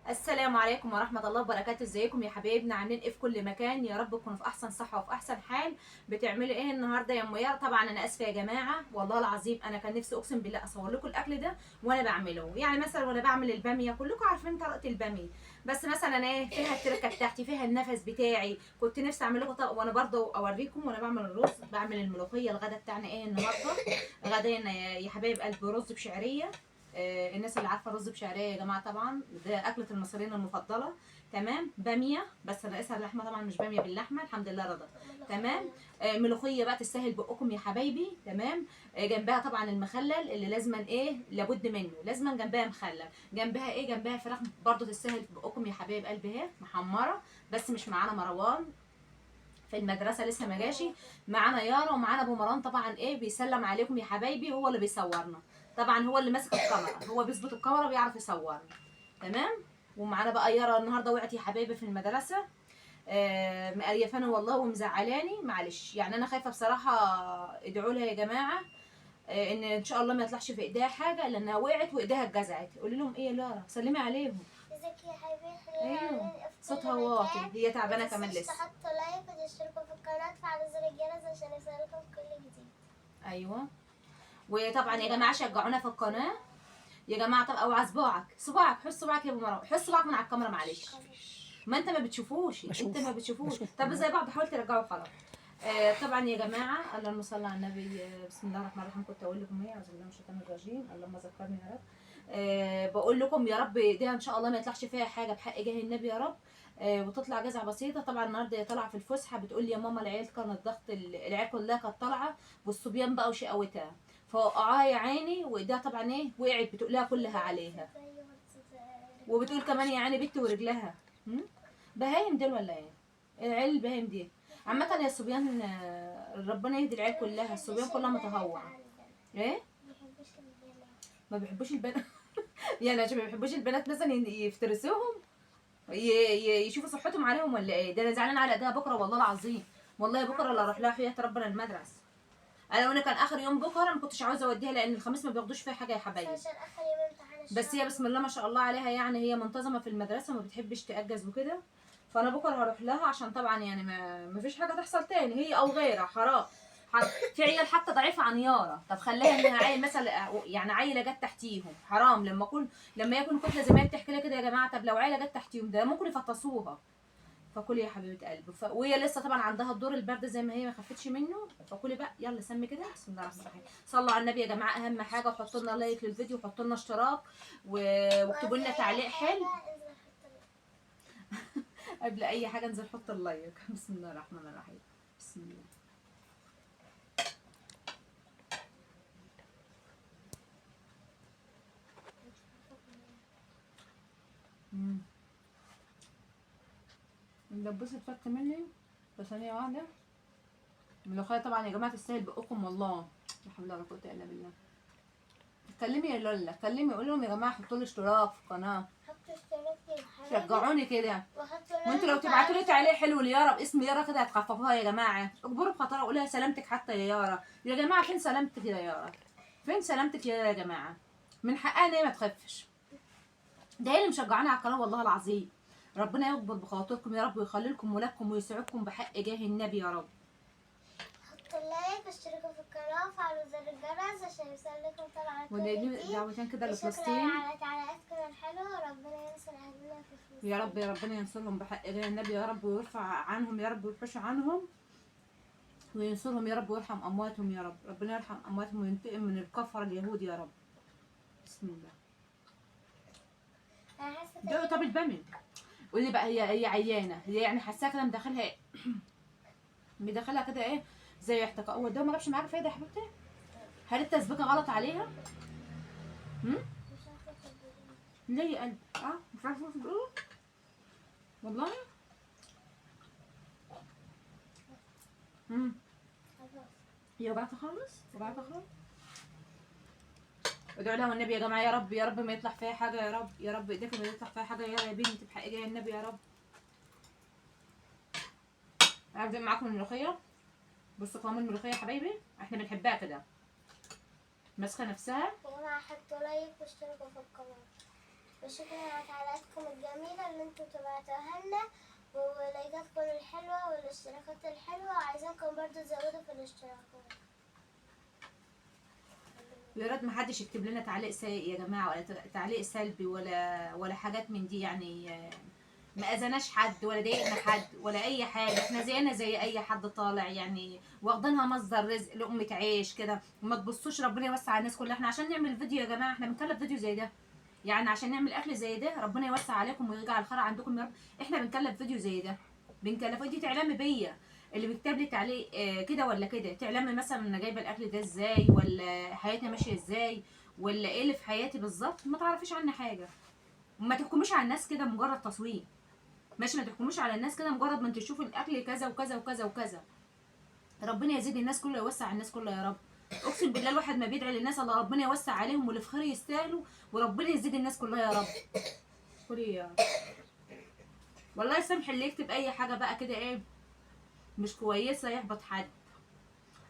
السلام عليكم ورحمة الله وبركاته. ازيكم يا حبايبنا؟ عاملين ايه في كل مكان؟ يا رب تكونوا في احسن صحة وفي احسن حال. بتعملوا ايه النهارده يا ام يارا؟ طبعا انا اسفة يا جماعة، والله العظيم انا كان نفسي اقسم بالله اصور لكم الاكل ده وانا بعمله. يعني مثلا وانا بعمل البامية، كلكم عارفين طريقة البامية، بس مثلا ايه فيها التركة بتاعتي، فيها النفس بتاعي. كنت نفسي اعمل لكم وانا برضه اوريكم وانا بعمل الرز، بعمل الملوخية. الغدا بتاعنا ايه النهارده؟ غدانا يا حبايب قلب رز بشعرية. الناس اللي عارفه الرز بشعريه يا جماعه، طبعا ده اكله المصريين المفضله. تمام. باميه بس ناقصها اللحمه، طبعا مش باميه باللحمه، الحمد لله رضا. تمام. ملوخيه بقى تستاهل بقكم يا حبايبي. تمام. جنبها طبعا المخلل اللي لازما ايه لابد منه، لازما جنبها مخلل. جنبها ايه؟ جنبها فراخ برضو تستاهل بقكم يا حبايب قلبي اهي محمره. بس مش معانا مروان في المدرسه لسه ما جاشي. معانا يارا ومعانا ابو مران، طبعا ايه بيسلم عليكم يا حبايبي، هو اللي بيصورنا. طبعا هو اللي ماسك الكاميرا، هو بيظبط الكاميرا وبيعرف يصورنا. تمام. ومعانا بقى يارا النهارده وقعت يا حبايبي في المدرسه. مقريفاني والله ومزعلاني، معلش يعني انا خايفه بصراحه. ادعوا لها يا جماعه. ان شاء الله ما يطلعش في ايديها حاجه، لانها وقعت وايديها اتجزعت. قولي لهم ايه يا لارا؟ سلمي عليهم. ازيك يا حبيبي؟ ايوه. خلينا في صوتها كل واطي، مكان. هي تعبانه ما كمان تنسوش لسه. تحطوا لايك وتشتركوا في القناة وتفعلوا زر الجرس عشان يوصلكم كل جديد. ايوه. وطبعا يا جماعه شجعونا في القناه. يا جماعه طب اوعى صباعك حس صباعك يا ابو مروه، حس صباعك من على الكاميرا معلش. ما انت ما بتشوفوش، انت ما بتشوفوش. طب زي بعض حاول ترجعوا خلاص. طبعا يا جماعه اللهم صل على النبي. بسم الله الرحمن الرحيم. كنت اقول لكم ايه؟ اعوذ بالله من الشيطان الرجيم، اللهم ذكرني يا رب. بقول لكم يا رب دي ان شاء الله ما يطلعش فيها حاجه بحق جاه النبي يا رب. وتطلع جزعه بسيطه. طبعا النهارده هي طالعه في الفسحه، بتقول لي يا ماما العيال كانت ضغط العيال كلها كانت طالعه، والصبيان بقى وشقاوتها، فوقعها يا عيني، وايديها طبعا ايه وقعت، بتقولها كلها عليها. وبتقول كمان يا عيني بنتي ورجلها. هم؟ بهايم دول ولا ايه؟ العيال البهايم دي. عامة يا الصبيان، ربنا يهدي العيال كلها، الصبيان كلها متهورة. ايه؟ ما بيحبوش البنات. يعني عشان ما بيحبوش البنات مثلا يفترسوهم، يشوفوا صحتهم عليهم ولا ايه؟ ده انا زعلان على ايديها بكره والله العظيم. والله بكره اللي اروح لها حياة ربنا المدرسة. انا وانا كان اخر يوم بكره ما كنتش عاوزه اوديها، لان الخميس ما بياخدوش فيها حاجه يا حبايبي. عشان اخر يوم امتحان بس هي الشهر. بسم الله ما شاء الله عليها، يعني هي منتظمه في المدرسه وما بتحبش تاجز وكده. فانا بكره هروح لها عشان طبعا يعني ما فيش حاجه تحصل تاني، هي او غيرها حرام. في عيال حتى ضعيفه عن يارا، طب خليها انها عيل مثلا، يعني عيله جت تحتيهم حرام. لما يكون كتله زي ما هي بتحكي لي كده يا جماعه، طب لو عيله جت تحتيهم ده ممكن يفطسوها. فكلي يا حبيبه قلبي. وهي لسه طبعا عندها الدور البرد زي ما هي ما خفتش منه. فكلي بقى يلا سمي كده. بسم الله الرحمن الرحيم. صلوا على النبي يا جماعه، اهم حاجه وحطوا لنا لايك للفيديو وحطوا لنا اشتراك واكتبوا لنا تعليق حلو. قبل اي حاجه انزل حط اللايك. بسم الله الرحمن الرحيم. بسم الله. اللبوس اتفك مني في ثانيه واحده. الملوخيه طبعا يا جماعه تستاهل بقكم والله. لا حول ولا قوه الا بالله. اتكلمي يا لولا، اتكلمي قولي لهم يا جماعه حطوا لي اشتراك في القناه. حطوا اشتراك يا حبيبي شجعوني كده. وحطوا وانتوا لايك لو تبعتوا لي وفعلوا تعليق حلو ليارا باسم يارا كده هتخففوها يا جماعه. اجبروا بخاطرها وقولها سلامتك حتى يا يارا. يا جماعه فين سلامتك يا يارا؟ فين سلامتك يا جماعه؟ من حقها ان هي ما تخفش. ده هي اللي مشجعاني على القناه والله العظيم. ربنا يكبر بخاطركم يا رب، ويخلي لكم ولادكم ويسعدكم بحق جاه النبي يا رب. حطوا لايك واشتركوا في القناة وفعلوا زر الجرس عشان يوصلكم طبعا كل وندي جديد. دعوتين كده وشكرا لفلسطين. على تعليقاتكم الحلوة، ربنا ينصر أهلنا في فلسطين. يا رب يا ربنا ينصرهم بحق جاه النبي يا رب، ويرفع عنهم يا رب، ويحوش عنهم، وينصرهم يا رب، ويرحم امواتهم يا رب. ربنا يرحم امواتهم وينتقم من الكفر اليهود يا رب. بسم الله. أنا حاسة طب البامي. قولي بقى، هي عيانه، هي يعني حاساها كده مدخلها ايه؟ مدخلها كده ايه زي احتكاك. هو ده ما جابش معاك فايده يا حبيبتي؟ هل التسبيكه غلط عليها؟ هم؟ مش عارفة تقولي. ليه يا قلبي؟ مش عارفه تقولي والله. خلاص. هي وجعتها خالص، وجعتها خالص. ادعوا لها والنبي يا جماعه، يا رب يا رب ما يطلع فيها حاجه يا رب، يا رب ايديك ما يطلع فيها حاجه يا بنتي بحق جايه النبي يا رب. هبدا معاكم الملوخيه. بصوا قوام الملوخيه يا حبايبي، احنا بنحبها كده ماسكه نفسها. يا جماعة حطوا لايك واشتركوا في القناة وشكرا على تعليقاتكم الجميلة. انتوا تبعتوها لنا، ولايكاتكم الحلوة والاشتراكات الحلوة، وعايزينكم برضو تزودوا في الاشتراكات. يا ريت محدش يكتب لنا تعليق سيء يا جماعه، ولا تعليق سلبي، ولا حاجات من دي يعني. ما اذناش حد ولا ضايقنا حد ولا اي حاجه، احنا زينا زي اي حد طالع يعني، واخدينها مصدر رزق لقمه عيش كده. وما تبصوش ربنا يوسع على الناس كلها، احنا عشان نعمل فيديو يا جماعه، احنا بنكلف فيديو زي ده يعني عشان نعمل اكل زي ده، ربنا يوسع عليكم ويجعل الخير عندكم يا رب. احنا بنكلف فيديو زي ده، بنكلفه. دي تعلمي بيا اللي بيكتب لي تعليق كده ولا كده، تعلمي مثلا انا جايبه الاكل ده ازاي، ولا حياتي ماشيه ازاي، ولا ايه اللي في حياتي بالظبط. ما تعرفيش عني حاجه، وما تحكميش على الناس كده مجرد تصوير. ماشي، ما تحكموش على الناس كده مجرد ما انت تشوفوا الاكل كذا وكذا وكذا وكذا. ربنا يزيد الناس كلها، يوسع على الناس كلها يا رب. اقسم بالله الواحد ما بيدعي للناس الله ربنا يوسع عليهم، واللي في خير يستاهلوا، وربنا يزيد الناس كلها يا رب. كلي يا رب. والله يسامح اللي يكتب اي حاجه بقى كده ايه مش كويسه يحبط حد.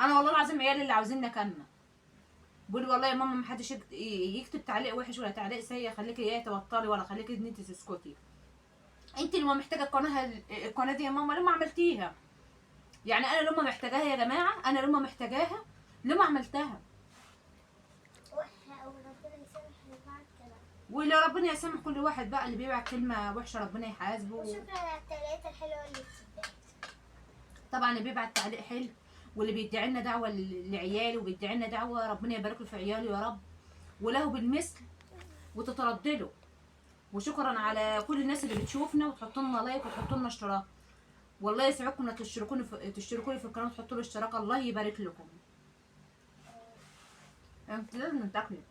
انا والله العظيم عيالي اللي عاوزين نكمل بقول والله يا ماما ما حدش يكتب تعليق وحش ولا تعليق سيء، خليكي ايه تبطلي، ولا خليكي ان انت تسكتي. انت اللي ما محتاجه القناه دي يا ماما لما عملتيها. يعني انا لما محتاجاها يا جماعه، انا لما محتاجاها لما عملتها. وربنا يسامح اللي بعد كده. ولو ربنا يسامح كل واحد بقى اللي بيبعت كلمه وحشه ربنا يحاسبه. وشكرا على التعليقات الحلوة اللي بتتبعت. طبعا اللي بيبعت تعليق حلو، واللي بيدعي لنا دعوه لعياله، وبيدعي لنا دعوه ربنا يبارك له في عياله يا رب، وله بالمثل وتترد له. وشكرا على كل الناس اللي بتشوفنا وتحط لنا لايك وتحط لنا اشتراك. والله يسعدكم انك تشتركوني في القناه وتحطوا لي اشتراك، الله يبارك لكم. انت لازم تاكلي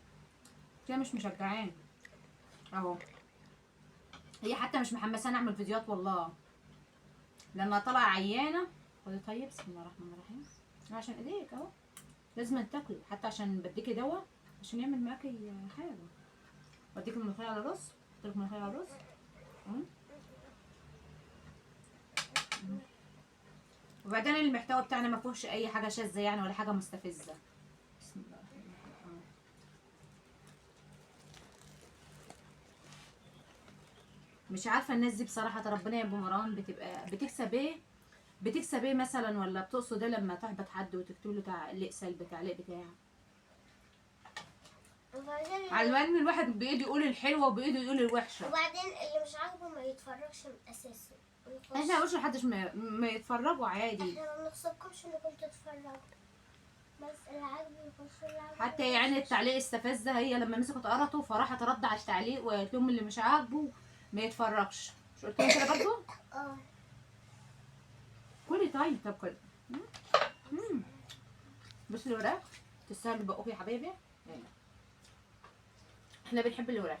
كده، مش مشجعاني اهو. هي حتى مش محمسانه اعمل فيديوهات والله، لما طلع عيانه. خدي طيب، بسم الله الرحمن الرحيم. عشان ايديك اهو، لازم تاكلي حتى عشان بديكي دواء عشان يعمل معاكي حاجه. بديك الملوخيه على الرز، بديك الملوخيه على الرز. وبعدين المحتوى بتاعنا ما فيهوش اي حاجه شاذه يعني ولا حاجه مستفزه. بسم الله الرحمن الرحيم. مش عارفه الناس دي بصراحه ربنا يا ابو مروان بتبقى بتكسب ايه مثلا، ولا بتقصد ايه لما تحبط حد وتكتب له تعليق سلبي تعليق بتاع. على ان الواحد بايده يقول الحلوه وبايده يقول الوحشه. وبعدين اللي مش عاجبه ما يتفرجش من اساسه. احنا مش محدش ما يتفرجوا عادي. احنا ما بنغصبكمش انكم تتفرجوا، بس اللي عاجبه يخش اللي عاجبه. حتى يعني التعليق استفزها، هي لما مسكت قرته فراحت ترد على التعليق وقالت لهم اللي مش عاجبه ما يتفرجش. مش قلت لهم كده برضه؟ اه. كلي طيب، طب كلي. بصي الوراق تستاهل بقوك يا حبايبي. احنا بنحب الوراق.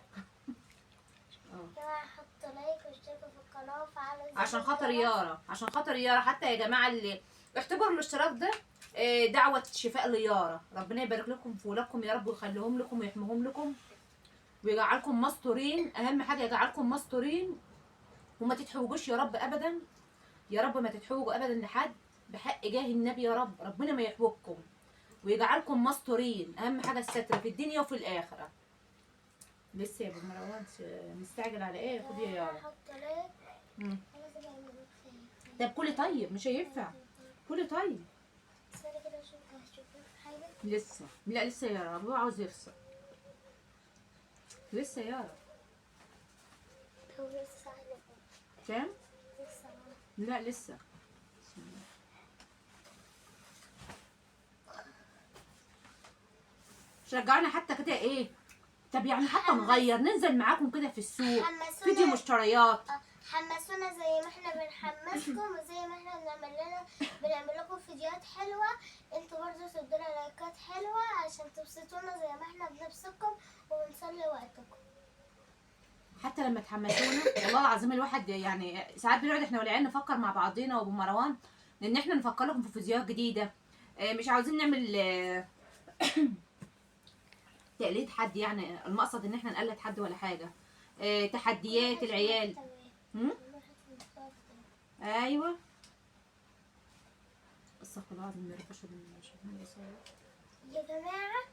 جماعة حطوا لايك واشتركوا في القناة وفعلوا زر عشان خاطر الجرس. يارا، عشان خاطر يارا. حتى يا جماعه اللي اعتبروا الاشتراك ده دعوه شفاء ليارا. ربنا يبارك لكم في ولادكم يا رب، ويخليهم لكم ويحميهم لكم، ويجعلكم مستورين. اهم حاجه يجعلكم مستورين، وما تتحوجوش يا رب ابدا. يا رب ما تتحوجوا ابدا لحد، بحق جاه النبي يا رب. ربنا ما يحوجكم ويجعلكم مستورين. اهم حاجه الستر في الدنيا وفي الاخره. لسه يا ابو مروان مستعجل على ايه؟ خدي يا يارا. حطوا لايك. طب كلي طيب، مش هينفع. كلي طيب. استنى كده اشوف حاجة. لسه، لا لسه يا يارا، ابوه عاوز يفصل. لسه يا يارا. هو لسه على كام؟ لسه. لا لسه. شجعنا حتى كده ايه. طب يعني حتى نغير، ننزل معاكم كده في السوق فيديو مشتريات. حمسونا زي ما احنا بنحمسكم، وزي ما احنا بنعمل لكم فيديوهات حلوة. انتوا برضو تدونا لايكات حلوة عشان تبسطونا زي ما احنا بنبسطكم ونسلي وقتكم. حتى لما تحمسونا والله العظيم الواحد يعني ساعات بنقعد احنا والعيال نفكر مع بعضينا وابو مروان ان احنا نفكر لكم في فيديوهات جديده. مش عاوزين نعمل تقليد حد، يعني المقصد ان احنا نقلد حد ولا حاجه. تحديات العيال. ايوه. استغفر الله العظيم يا رب. يا جماعة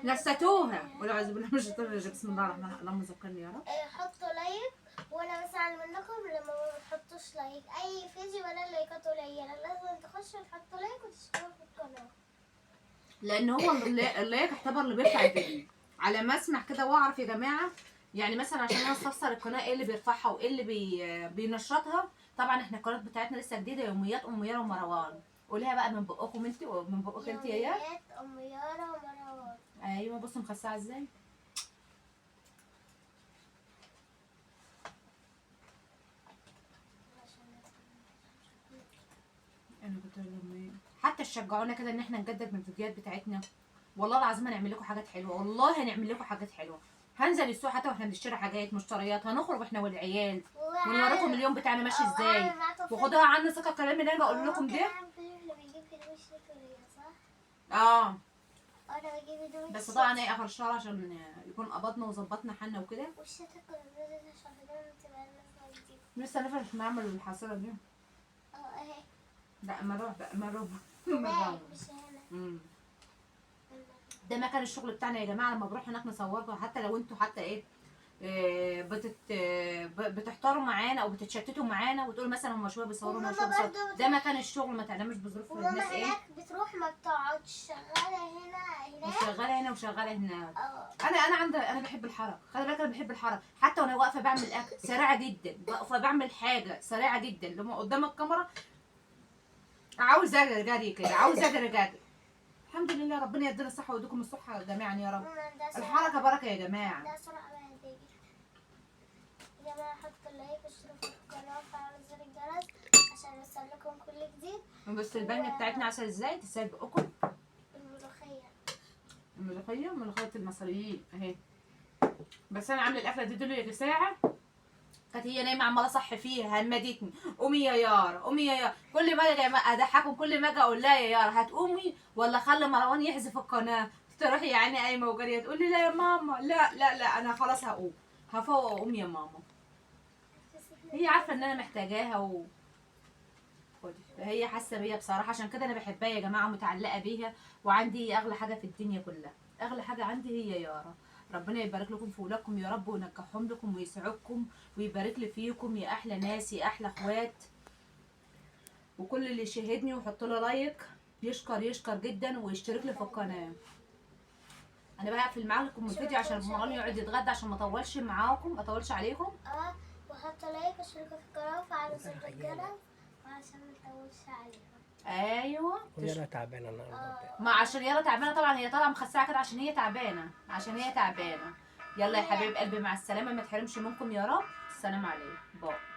نسيتوها ولا عايز بالله مش بسم الله الرحمن الرحيم. اللهم ذكرني يا رب. حطوا لايك، وانا بزعل منكم لما ما بتحطوش لايك اي فيديو ولا لايكات قليله. لازم تخشوا تحطوا لايك وتشتركوا في القناه، لان هو اللايك يعتبر اللي بيرفع الفيديو. على ما اسمع كده واعرف يا جماعه، يعني مثلا عشان انا استفسر القناه ايه اللي بيرفعها وايه اللي بينشطها. طبعا احنا القناه بتاعتنا لسه جديده، يوميات ام يارا ومروان. قوليها بقى من بقكم انت ومن بقك انت يا يا. يوميات ام يارا ومروان. ايوه بصوا مخسعه ازاي. انا كنت لما حتى تشجعونا كده ان احنا نجدد من الفيديوهات بتاعتنا. والله العظيم هنعمل لكم حاجات حلوه، والله هنعمل لكم حاجات حلوه. هنزل السوق حتى واحنا بنشتري حاجات مشتريات، هنخرج احنا والعيال ونوريكم اليوم بتاعنا ماشي ازاي. وخدوها عني ثقه الكلام اللي انا بقول لكم ده. اللي بيجيب هدوم الشتوية صح؟ اه انا بجيب هدوم بس طبعا ايه اخر الشهر عشان يكون قبضنا وظبطنا حالنا وكده. والشتا كنا بننزل عشان هدوم تبقى نازلة جديد. لسه نفرش نعمل الحصيله دي. اهي. لا اما اروح بقى اما اروح مش هنا. ده مكان الشغل بتاعنا يا جماعه. لما بروح هناك نصوركم، حتى لو انتوا حتى ايه بتحتاروا معانا او بتتشتتوا معانا وتقولوا مثلا هم شويه بيصوروا شويه بيصوروا. ده مكان الشغل، ما تعلمش بظروف الناس وماما ايه. هناك بتروح ما بتقعدش، شغالة هنا هناك. وشغاله هنا وشغاله هناك. اه. انا بحب الحركه. خلي بالك انا بحب الحركه. حتى وانا واقفه بعمل اكل سريعه جدا، واقفه بعمل حاجه سريعه جدا. لما قدام الكاميرا عاوز اجري جري كده، عاوز اجري جري. الحمد لله ربنا يدينا الصحه ويديكم الصحه جميعا يا رب. الحركه بركه يا جماعه. ده سرعة بهدية يا جماعة. حطوا اللايك واشتركوا في القناة وفعلوا زر الجرس عشان يوصلكم كل جديد. بس الباميه بتاعتنا عسل ازاي تسال بقكم. ملوخيه المصريين اهي. بس انا عامله القفله دي دول ساعه. كانت هي نايمه عماله اصحي فيها، همدتني قومي يا يارا قومي يا يارا. كل ما اجي اضحكم، كل ما اجي اقول لها يا يارا هتقومي ولا خلي مروان يحذف القناه، تروحي يعني قايمه وجاريه تقول لي لا يا ماما لا لا لا انا خلاص هقوم هفوق واقوم يا ماما. هي عارفه ان انا محتاجاها هي حاسه بيا بصراحه. عشان كده انا بحبها يا جماعه ومتعلقه بيها. وعندي اغلى حاجه في الدنيا كلها، اغلى حاجه عندي هي يارا. ربنا يبارك لكم في اولادكم يا رب وينجحهم لكم ويسعدكم ويبارك لي فيكم يا احلى ناس يا احلى اخوات. وكل اللي يشاهدني ويحط له لايك يشكر جدا ويشترك لي في القناه. انا بقفل معاكم الفيديو عشان مروان يقعد يتغدى عشان ما اطولش معاكم، ما اطولش عليكم. وحطوا لايك واشتركوا في القناه وفعلوا زر الجرس وعشان ما نطولش عليكم. ايوه ويارا تعبانه النهارده. ما عشان يارا تعبانه طبعا. هي طالعه مخسعه كده عشان هي تعبانه يلا يا حبيب قلبي مع السلامه. ما تحرمش منكم يا رب. السلام عليكم باي.